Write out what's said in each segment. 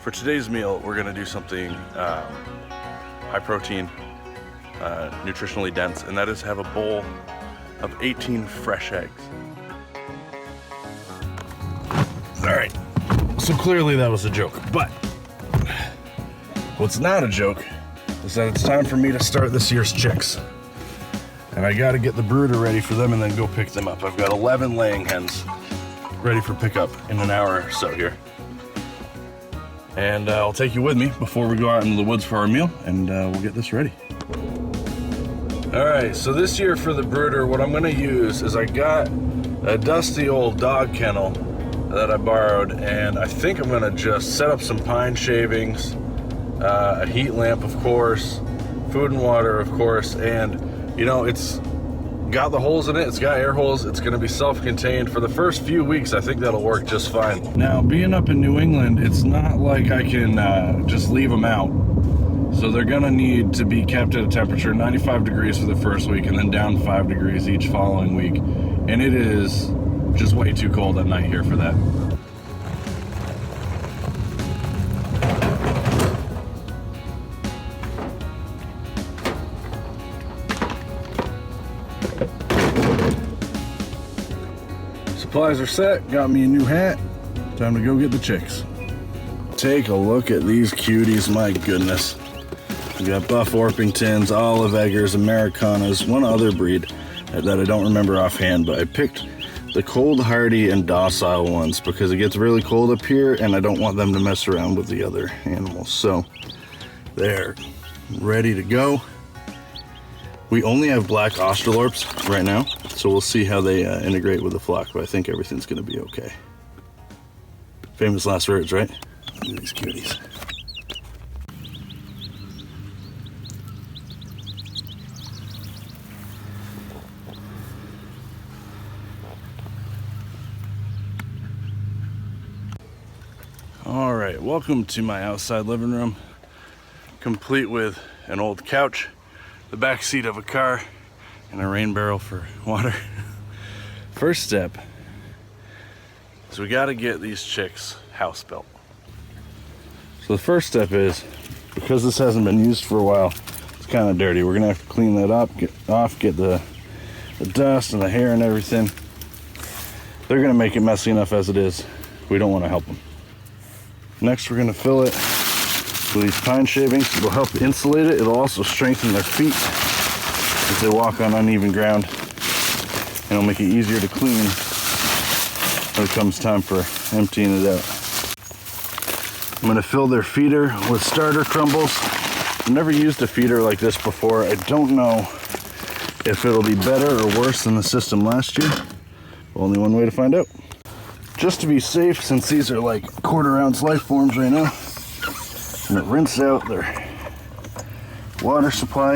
For today's meal, we're gonna do something high protein, nutritionally dense, and that is have a bowl of 18 fresh eggs. All right, so clearly that was a joke, but what's not a joke is that it's time for me to start this year's chicks. And I gotta get the brooder ready for them and then go pick them up. I've got 11 laying hens ready for pickup in an hour or so here. And I'll take you with me before we go out into the woods for our meal, and we'll get this ready. All right, so this year for the brooder, what I'm gonna use is I got a dusty old dog kennel that I borrowed, and I think I'm gonna just set up some pine shavings, a heat lamp, of course, food and water, of course, and you know, it's got the holes in it, it's got air holes, it's gonna be self-contained. For the first few weeks, I think that'll work just fine. Now, being up in New England, it's not like I can just leave them out. So they're gonna need to be kept at a temperature 95 degrees for the first week and then down 5 degrees each following week. And it is just way too cold at night here for that. Supplies are set, got me a new hat. Time to go get the chicks. Take a look at these cuties, my goodness. We got Buff Orpingtons, Olive Eggers, Americanas, one other breed that I don't remember offhand, but I picked the cold hardy and docile ones because it gets really cold up here and I don't want them to mess around with the other animals. So they're ready to go. We only have black Australorps right now, so we'll see how they integrate with the flock, but I think everything's gonna be okay. Famous last words, right? Look at these cuties. All right, welcome to my outside living room, complete with an old couch, the back seat of a car, and a rain barrel for water. First step is we gotta get these chicks house built. So the first step is, because this hasn't been used for a while, it's kind of dirty. We're gonna have to clean that up, get the dust and the hair and everything. They're gonna make it messy enough as it is. We don't wanna help them. Next, we're gonna fill it with these pine shavings. It'll help insulate it. It'll also strengthen their feet as they walk on uneven ground. And it'll make it easier to clean when it comes time for emptying it out. I'm gonna fill their feeder with starter crumbles. I've never used a feeder like this before. I don't know if it'll be better or worse than the system last year. Only one way to find out. Just to be safe, since these are like quarter-ounce life forms right now, I'm gonna rinse out their water supply.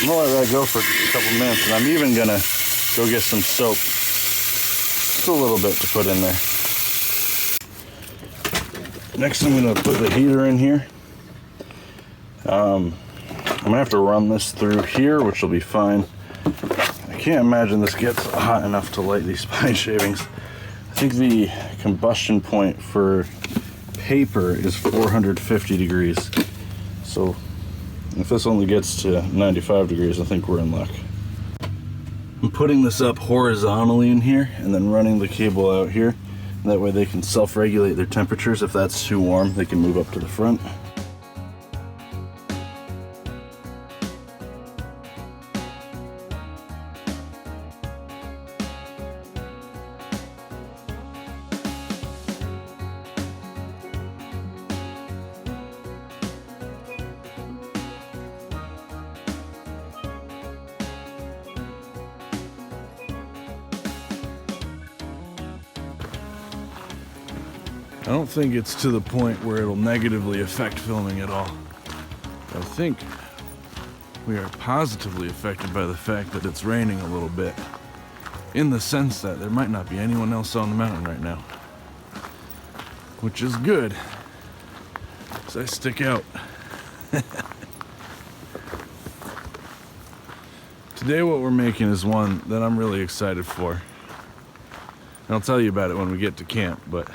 I'm gonna let that go for just a couple minutes, and I'm even gonna go get some soap. Just a little bit to put in there. Next, I'm gonna put the heater in here. I'm gonna have to run this through here, which will be fine. I can't imagine this gets hot enough to light these pine shavings. I think the combustion point for paper is 450 degrees. So if this only gets to 95 degrees, I think we're in luck. I'm putting this up horizontally in here and then running the cable out here. That way they can self-regulate their temperatures. If that's too warm, they can move up to the front. I don't think it's to the point where it'll negatively affect filming at all. I think we are positively affected by the fact that it's raining a little bit, in the sense that there might not be anyone else on the mountain right now, which is good, because I stick out. Today what we're making is one that I'm really excited for. I'll tell you about it when we get to camp, but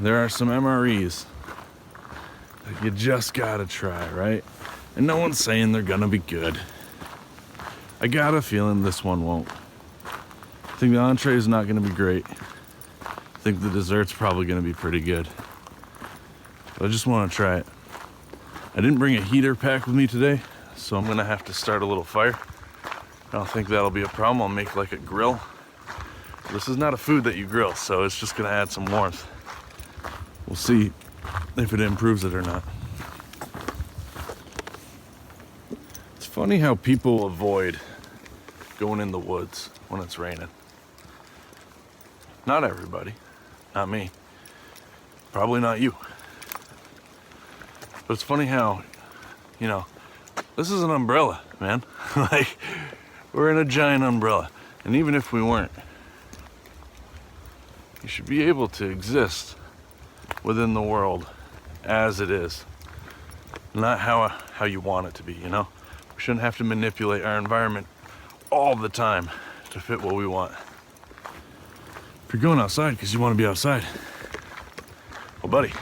there are some MREs that you just gotta try, right? And no one's saying they're gonna be good. I got a feeling this one won't. I think the entree is not gonna be great. I think the dessert's probably gonna be pretty good. But I just wanna try it. I didn't bring a heater pack with me today, so I'm gonna have to start a little fire. I don't think that'll be a problem. I'll make like a grill. This is not a food that you grill, so it's just gonna add some warmth. We'll see if it improves it or not. It's funny how people avoid going in the woods when it's raining. Not everybody, not me, probably not you. But it's funny how, you know, this is an umbrella, man. Like, we're in a giant umbrella. And even if we weren't, you should be able to exist within the world as it is. Not how you want it to be, you know? We shouldn't have to manipulate our environment all the time to fit what we want. If you're going outside because you want to be outside, well, buddy, it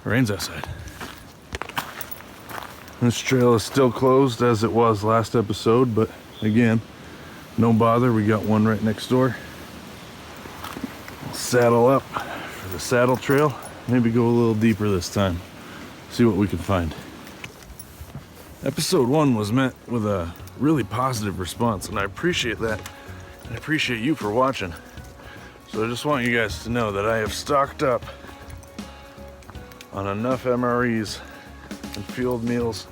rains outside. This trail is still closed as it was last episode, but again, no bother. We got one right next door. We'll saddle up for the saddle trail. Maybe go a little deeper this time. See what we can find. Episode 1 was met with a really positive response, and I appreciate that. And I appreciate you for watching. So I just want you guys to know that I have stocked up on enough MREs and field meals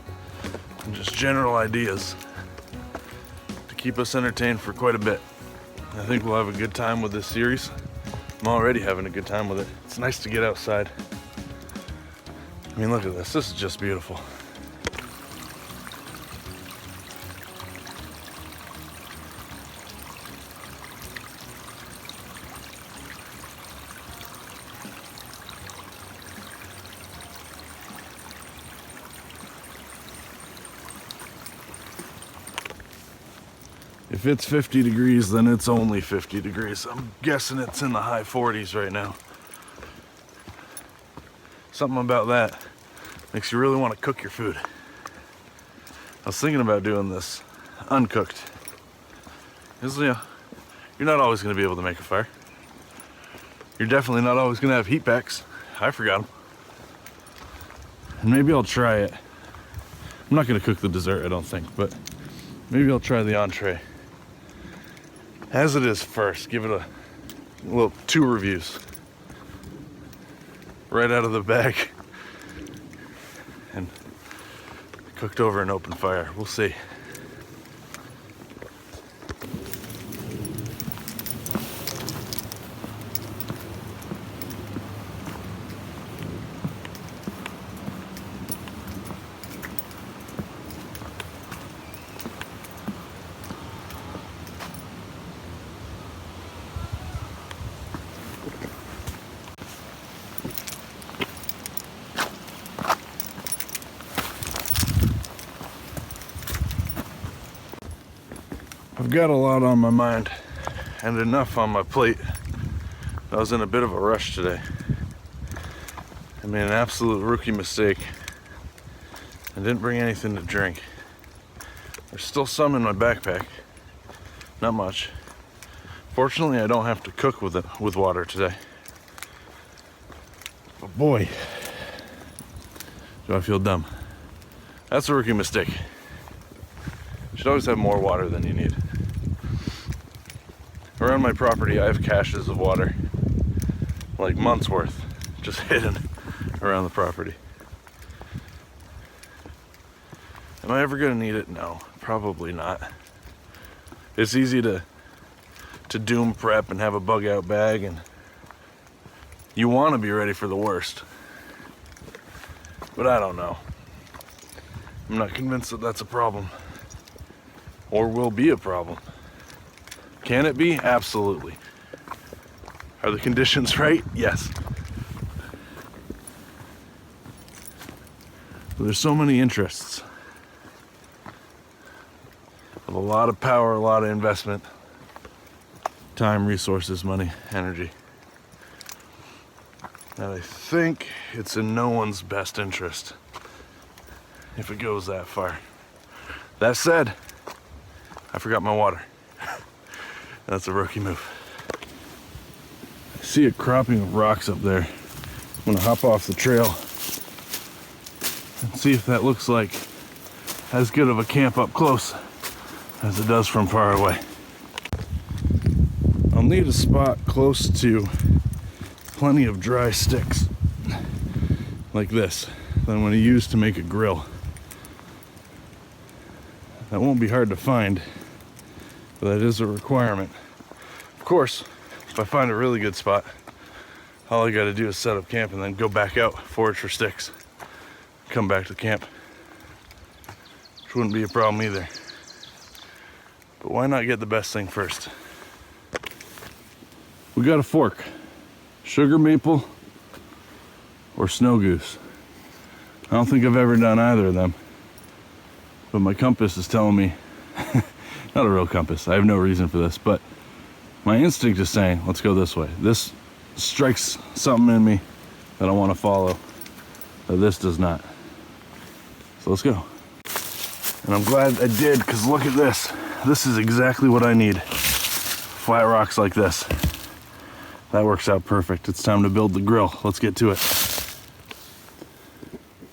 and just general ideas to keep us entertained for quite a bit. I think we'll have a good time with this series. I'm already having a good time with it. It's nice to get outside. I mean, look at this. This is just beautiful. If it's 50 degrees, then it's only 50 degrees. I'm guessing it's in the high 40s right now. Something about that makes you really want to cook your food. I was thinking about doing this uncooked. Because, you know, you're not always going to be able to make a fire. You're definitely not always going to have heat packs. I forgot them. And maybe I'll try it. I'm not going to cook the dessert, I don't think, but maybe I'll try the entree as it is first. Give it a little 2 reviews right out of the bag and cooked over an open fire. We'll see. I've got a lot on my mind and enough on my plate. I was in a bit of a rush today. I made an absolute rookie mistake. I didn't bring anything to drink. There's still some in my backpack. Not much. Fortunately, I don't have to cook with water today. But boy, do I feel dumb. That's a rookie mistake. You should always have more water than you need. Around my property, I have caches of water, like months worth, just hidden around the property. Am I ever gonna need it? No, probably not. It's easy to doom prep and have a bug out bag, and you want to be ready for the worst. But I don't know. I'm not convinced that that's a problem, or will be a problem. Can it be? Absolutely. Are the conditions right? Yes. But there's so many interests of a lot of power, a lot of investment. Time, resources, money, energy. And I think it's in no one's best interest if it goes that far. That said, I forgot my water. That's a rookie move. I see a cropping of rocks up there. I'm gonna hop off the trail and see if that looks like as good of a camp up close as it does from far away. I'll need a spot close to plenty of dry sticks like this that I'm gonna use to make a grill. That won't be hard to find, but that is a requirement. Of course, if I find a really good spot, all I gotta do is set up camp and then go back out, forage for sticks, come back to camp, which wouldn't be a problem either. But why not get the best thing first? We got a fork, sugar maple or snow goose. I don't think I've ever done either of them, but my compass is telling me, not a real compass, I have no reason for this, but my instinct is saying, let's go this way. This strikes something in me that I want to follow, that this does not. So let's go. And I'm glad I did, because look at this. This is exactly what I need. Flat rocks like this. That works out perfect. It's time to build the grill. Let's get to it.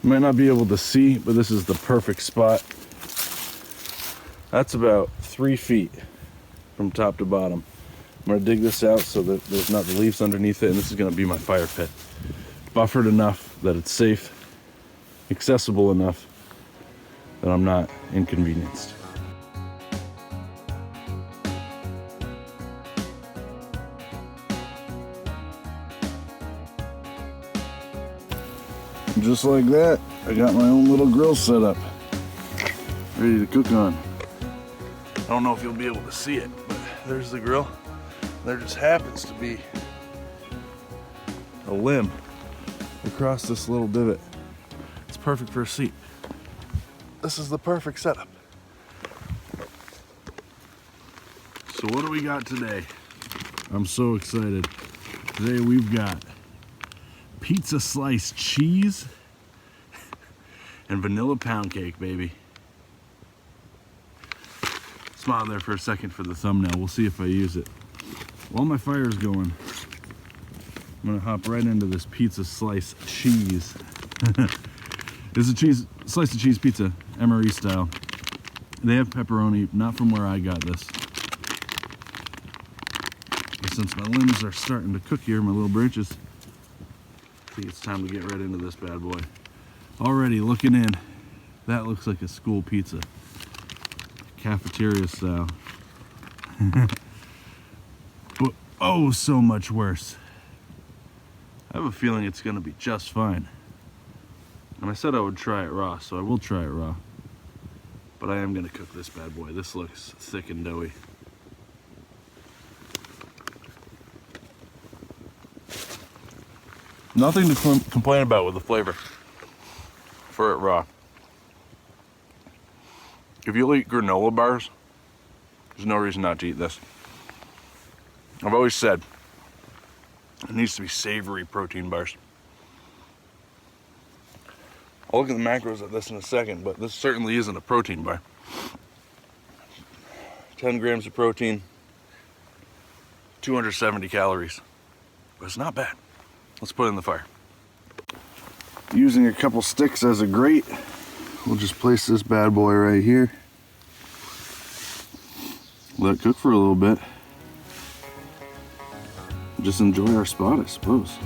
You might not be able to see, but this is the perfect spot. That's about 3 feet from top to bottom. I'm gonna dig this out so that there's not the leaves underneath it, and this is gonna be my fire pit. Buffered enough that it's safe, accessible enough that I'm not inconvenienced. Just like that, I got my own little grill set up, ready to cook on. I don't know if you'll be able to see it, but there's the grill. There just happens to be a limb across this little divot. It's perfect for a seat. This is the perfect setup. So what do we got today? I'm so excited. Today we've got pizza slice cheese and vanilla pound cake, baby. Smile there for a second for the thumbnail. We'll see if I use it. While my fire's going, I'm gonna hop right into this pizza slice cheese. This is a slice of cheese pizza, MRE style. They have pepperoni, not from where I got this. But since my limbs are starting to cook here, my little branches, I think it's time to get right into this bad boy. Already looking in, that looks like a school pizza. Cafeteria style. But oh, so much worse. I have a feeling it's gonna be just fine. And I said I would try it raw, so I will try it raw. But I am gonna cook this bad boy. This looks thick and doughy. Nothing to complain about with the flavor for it raw. If you'll eat granola bars, there's no reason not to eat this. I've always said it needs to be savory protein bars. I'll look at the macros of this in a second, but this certainly isn't a protein bar. 10 grams of protein, 270 calories. But it's not bad. Let's put it in the fire. Using a couple sticks as a grate, we'll just place this bad boy right here. Let it cook for a little bit. Just enjoy our spot, I suppose.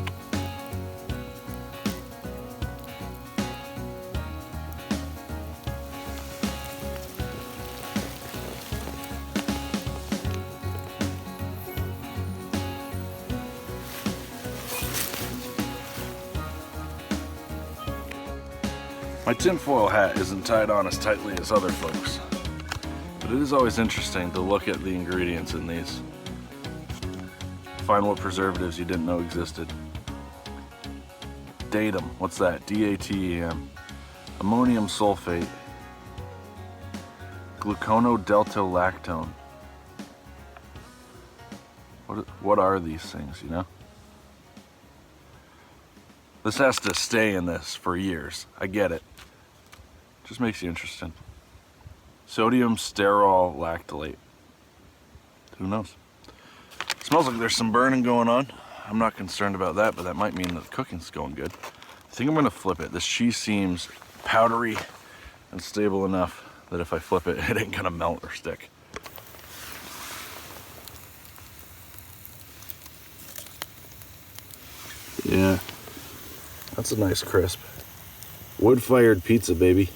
My tinfoil hat isn't tied on as tightly as other folks, but it is always interesting to look at the ingredients in these. Find what preservatives you didn't know existed. Datum, what's that? D-A-T-E-M. Ammonium sulfate. Gluconodeltolactone. What are these things, you know? This has to stay in this for years. I get it. Just makes you interesting. Sodium sterol lactylate. Who knows? It smells like there's some burning going on. I'm not concerned about that, but that might mean that the cooking's going good. I think I'm gonna flip it. This cheese seems powdery and stable enough that if I flip it, it ain't gonna melt or stick. Yeah, that's a nice crisp. Wood-fired pizza, baby.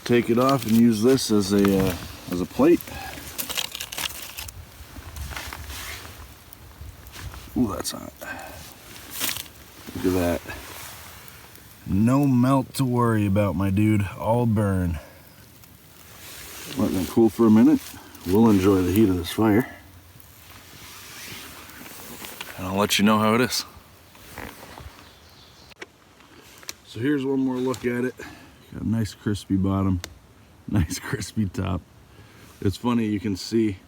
Take it off and use this as a plate. Ooh, that's hot. Look at that. No melt to worry about, my dude. All burn. Letting it cool for a minute. We'll enjoy the heat of this fire. And I'll let you know how it is. So here's one more look at it. Got a nice crispy bottom, nice crispy top. It's funny, you can see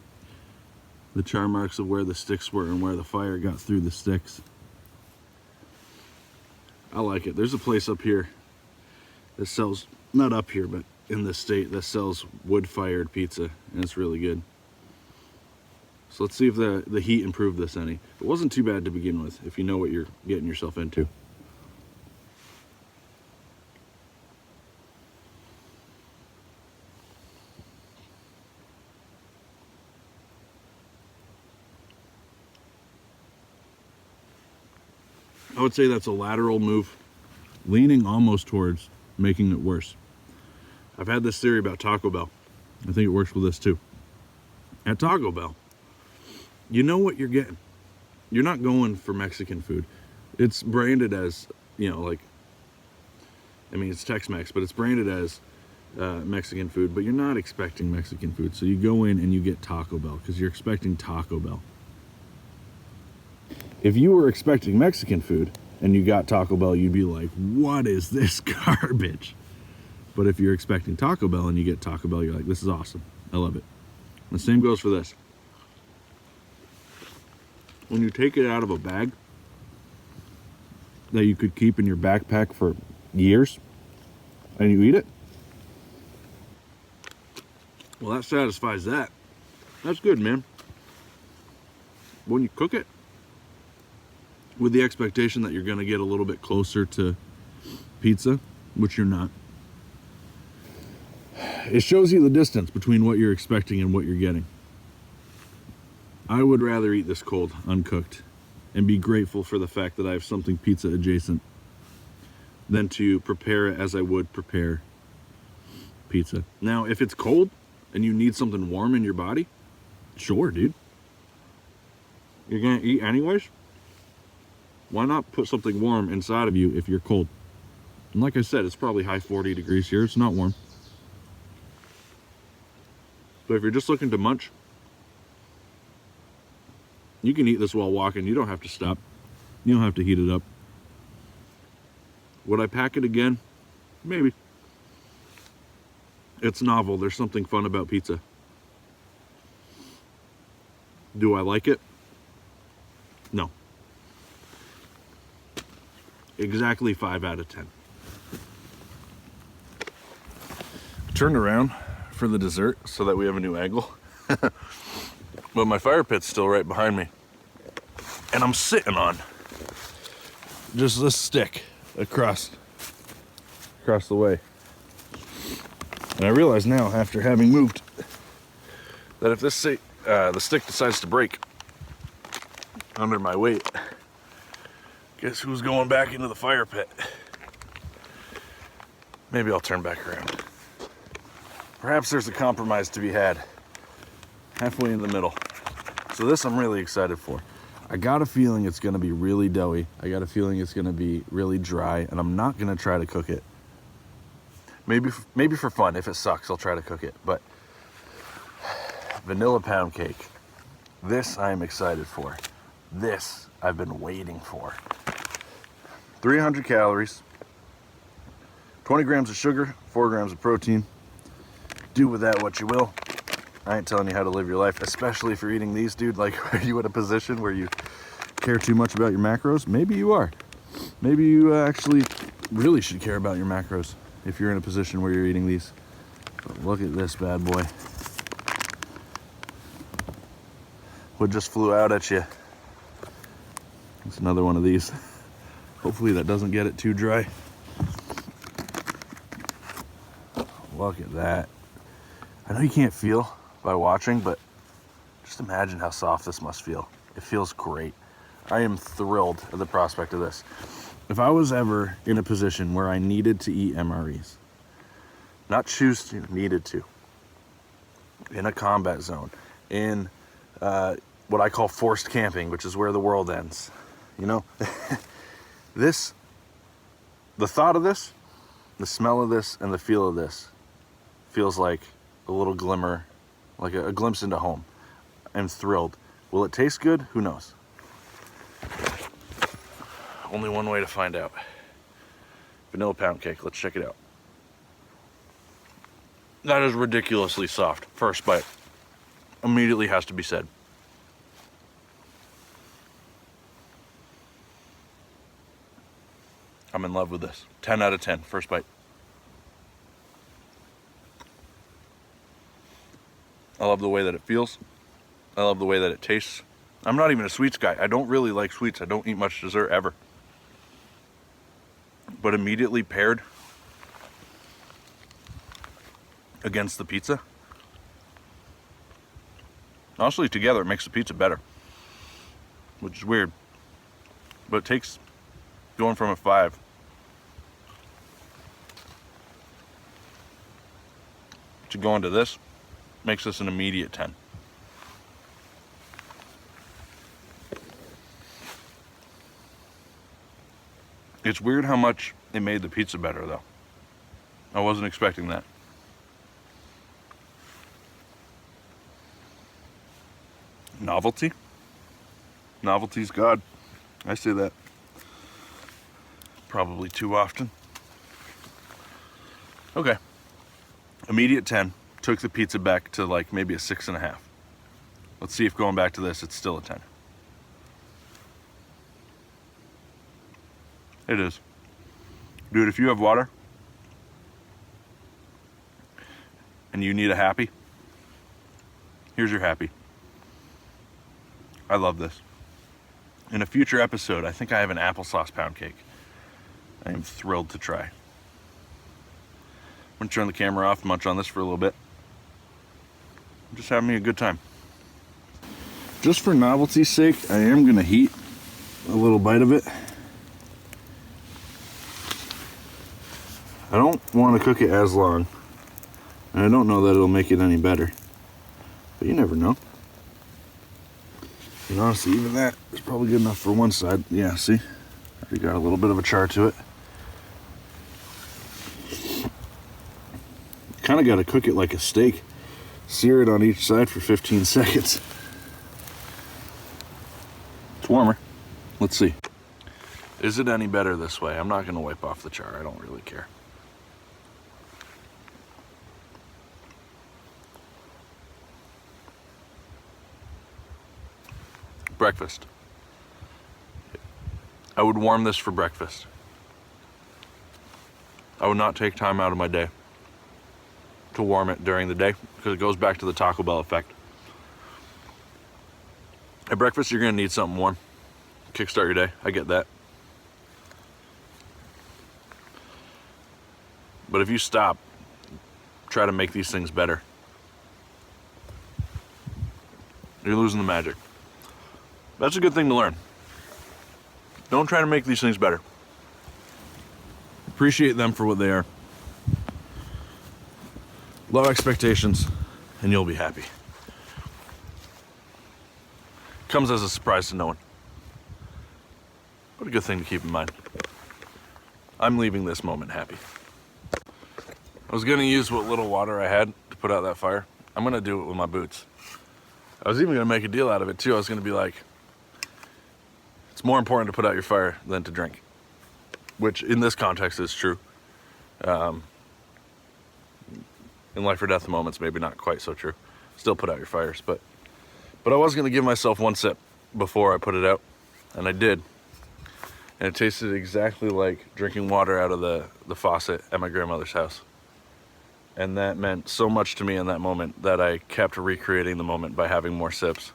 the char marks of where the sticks were and where the fire got through the sticks. I like it. There's a place up here that sells, not up here, but in the state, that sells wood-fired pizza, and it's really good. So let's see if the heat improved this any. It wasn't too bad to begin with, if you know what you're getting yourself into. I would say that's a lateral move, leaning almost towards making it worse. I've had this theory about Taco Bell. I think it works with this too. At Taco Bell, you know what you're getting. You're not going for Mexican food. It's branded as, you know, like, I mean, it's Tex-Mex, but it's branded as Mexican food, but you're not expecting Mexican food. So you go in and you get Taco Bell because you're expecting Taco Bell. If you were expecting Mexican food and you got Taco Bell, you'd be like, what is this garbage? But if you're expecting Taco Bell and you get Taco Bell, you're like, this is awesome. I love it. And the same goes for this. When you take it out of a bag that you could keep in your backpack for years and you eat it, well, that satisfies that. That's good, man. When you cook it with the expectation that you're going to get a little bit closer to pizza, which you're not, it shows you the distance between what you're expecting and what you're getting. I would rather eat this cold, uncooked, and be grateful for the fact that I have something pizza adjacent than to prepare it as I would prepare pizza. Now, if it's cold and you need something warm in your body, sure, dude. You're gonna eat anyways? Why not put something warm inside of you if you're cold? And like I said, it's probably high 40 degrees here. It's not warm. But if you're just looking to munch, you can eat this while walking. You don't have to stop. You don't have to heat it up. Would I pack it again? Maybe. It's novel. There's something fun about pizza. Do I like it? No. Exactly 5 out of 10. Turned around for the dessert so that we have a new angle. But my fire pit's still right behind me. And I'm sitting on just this stick across the way. And I realize now, after having moved, that if this the stick decides to break under my weight, guess who's going back into the fire pit? Maybe I'll turn back around. Perhaps there's a compromise to be had halfway in the middle. So this I'm really excited for. I got a feeling it's gonna be really doughy. I got a feeling it's gonna be really dry, and I'm not gonna try to cook it. Maybe for fun. If it sucks, I'll try to cook it. But vanilla pound cake. This I am excited for. This I've been waiting for. 300 calories, 20 grams of sugar, 4 grams of protein. Do with that what you will. I ain't telling you how to live your life, especially if you're eating these, dude. Like, are you in a position where you care too much about your macros? Maybe you are. Maybe you actually really should care about your macros if you're in a position where you're eating these. But look at this bad boy. What just flew out at you? It's another one of these. Hopefully that doesn't get it too dry. Look at that. I know you can't feel by watching, but just imagine how soft this must feel. It feels great. I am thrilled at the prospect of this. If I was ever in a position where I needed to eat MREs, not choose to, needed to, in a combat zone, in what I call forced camping, which is where the world ends, you know, this, the thought of this, the smell of this, and the feel of this feels like a little glimmer, like a glimpse into home. I'm thrilled. Will it taste good? Who knows? Only one way to find out. Vanilla pound cake. Let's check it out. That is ridiculously soft. First bite. Immediately has to be said. I'm in love with this. 10 out of 10. First bite. I love the way that it feels. I love the way that it tastes. I'm not even a sweets guy. I don't really like sweets. I don't eat much dessert ever. But immediately paired against the pizza, honestly, together it makes the pizza better, which is weird. But it takes going from a 5 to going to this, makes this an immediate 10. It's weird how much it made the pizza better, though. I wasn't expecting that. Novelty? Novelty's God. I say that probably too often. Okay. Immediate 10. Took the pizza back to like maybe a 6.5. Let's see if going back to this, it's still a 10. It is. Dude, if you have water and you need a happy, here's your happy. I love this. In a future episode, I think I have an applesauce pound cake. I am thrilled to try. I'm gonna turn the camera off, munch on this for a little bit. I'm just having me a good time. Just for novelty's sake, I am gonna heat a little bite of it. I don't want to cook it as long, and I don't know that it'll make it any better, but you never know. And honestly, even that is probably good enough for one side. Yeah, see? Already got a little bit of a char to it. Kind of got to cook it like a steak. Sear it on each side for 15 seconds. It's warmer. Let's see. Is it any better this way? I'm not going to wipe off the char. I don't really care. Breakfast. I would warm this for breakfast. I would not take time out of my day to warm it during the day because it goes back to the Taco Bell effect. At breakfast, you're going to need something warm. Kickstart your day. I get that. But if you stop, try to make these things better, you're losing the magic. That's a good thing to learn. Don't try to make these things better. Appreciate them for what they are. Low expectations, and you'll be happy. Comes as a surprise to no one. What a good thing to keep in mind. I'm leaving this moment happy. I was gonna use what little water I had to put out that fire. I'm gonna do it with my boots. I was even gonna make a deal out of it too. I was gonna be like, it's more important to put out your fire than to drink, which in this context is true. In life or death moments, maybe not quite so true. Still put out your fires, but I was gonna give myself one sip before I put it out, and I did. And it tasted exactly like drinking water out of the faucet at my grandmother's house. And that meant so much to me in that moment that I kept recreating the moment by having more sips.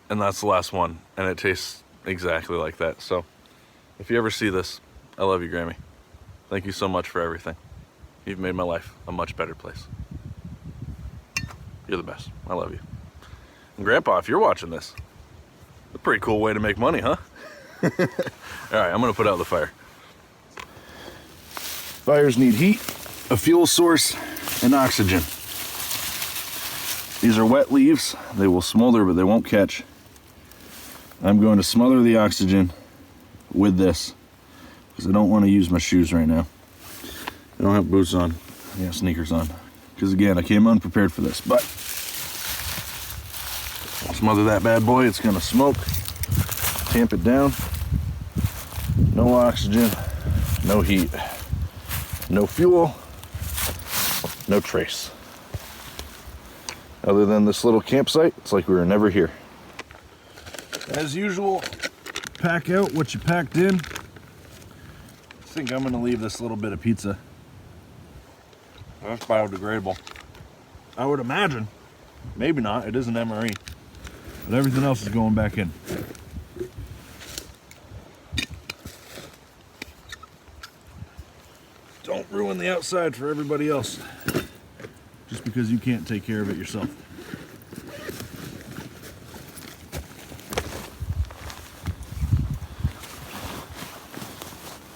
And that's the last one, and it tastes exactly like that. So if you ever see this, I love you, Grammy. Thank you so much for everything. You've made my life a much better place. You're the best. I love you. And Grandpa, if you're watching this, a pretty cool way to make money, huh? All right, I'm gonna put out the fire. Fires need heat, a fuel source, and oxygen. These are wet leaves. They will smolder, but they won't catch. I'm going to smother the oxygen with this because I don't want to use my shoes right now. I don't have boots on. I got sneakers on. Because again, I came unprepared for this, but I'll smother that bad boy. It's gonna smoke. Tamp it down. No oxygen, no heat, no fuel, no trace. Other than this little campsite, it's like we were never here. As usual, pack out what you packed in. I think I'm gonna leave this little bit of pizza. That's biodegradable. I would imagine. Maybe not, it is an MRE. But everything else is going back in. Don't ruin the outside for everybody else. Just because you can't take care of it yourself.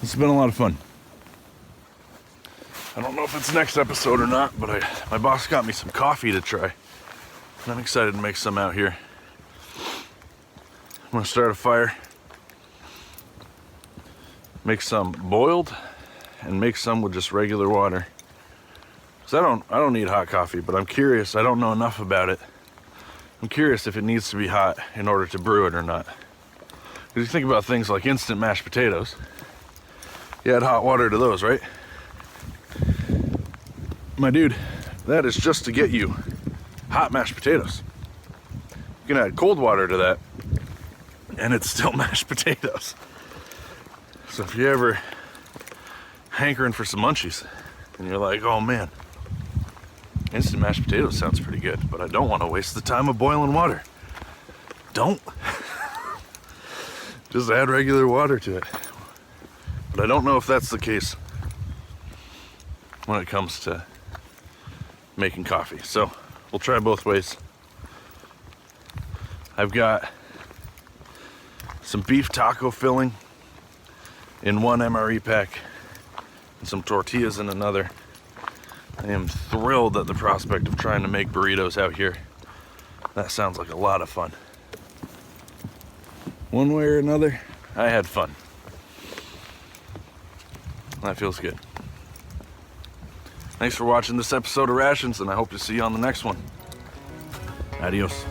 It's been a lot of fun. I don't know if it's next episode or not, but my boss got me some coffee to try. And I'm excited to make some out here. I'm gonna start a fire, make some boiled, and make some with just regular water. Cause I don't need hot coffee, but I'm curious. I don't know enough about it. I'm curious if it needs to be hot in order to brew it or not. Because you think about things like instant mashed potatoes. You add hot water to those, right? My dude, that is just to get you hot mashed potatoes. You can add cold water to that, and it's still mashed potatoes. So if you're ever hankering for some munchies, and you're like, oh man, instant mashed potatoes sounds pretty good, but I don't want to waste the time of boiling water. Don't. Just add regular water to it. But I don't know if that's the case when it comes to making coffee. So we'll try both ways. I've got some beef taco filling in one MRE pack and some tortillas in another. I am thrilled at the prospect of trying to make burritos out here. That sounds like a lot of fun. One way or another, I had fun. That feels good. Thanks for watching this episode of Rations, and I hope to see you on the next one. Adios.